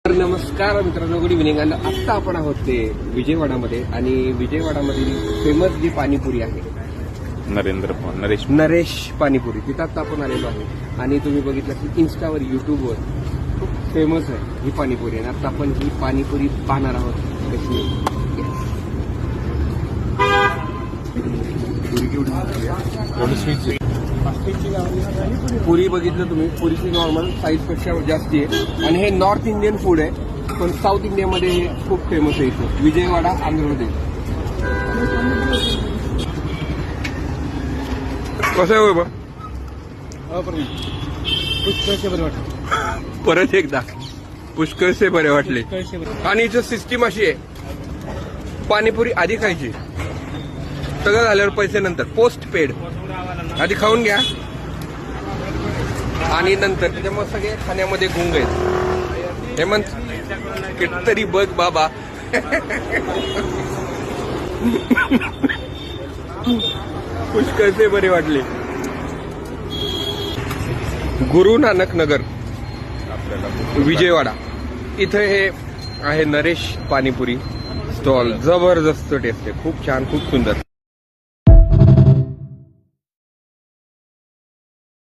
नमस्कार मित्रांनो, good evening. आणि आत्ता आपण आहोत ते विजयवाडामध्ये, आणि विजयवाडामधील फेमस जी पाणीपुरी आहे नरेश पाणीपुरी, तिथं आत्ता आपण आलेलो आहे. आणि तुम्ही बघितलं की इन्स्टावर, युट्यूबवर खूप फेमस आहे ही पाणीपुरी. आणि आता आपण ही पाणीपुरी पाहणार आहोत कशी आहे. पुरी बघितलं तुम्ही, पुरीची नॉर्मल साईज पेक्षा जास्ती आहे. आणि हे नॉर्थ इंडियन फूड आहे, पण साऊथ इंडियामध्ये हे खूप फेमस आहे इथं विजयवाडा, आंध्रप्रदेश. कसं आहे बाबा? पुष्कळशे बरे वाटले. परत एकदा पुष्कळसे बरे वाटले. आणि इथं सिस्टीम अशी आहे, पाणीपुरी आधी खायची, सगळं झाल्यावर पैसे नंतर. Post paid. आधी खाऊन घ्या आणि नंतर. त्याच्यामुळे सगळे खाण्यामध्ये गुंग आहेत. हेमंत कितीतरी बघ बाबा. पुष्कळसे बरे वाटले. गुरु नानक नगर, विजयवाडा, इथं हे आहे नरेश पाणीपुरी स्टॉल. जबरदस्त टेस्ट आहे, खूप छान, खूप सुंदर.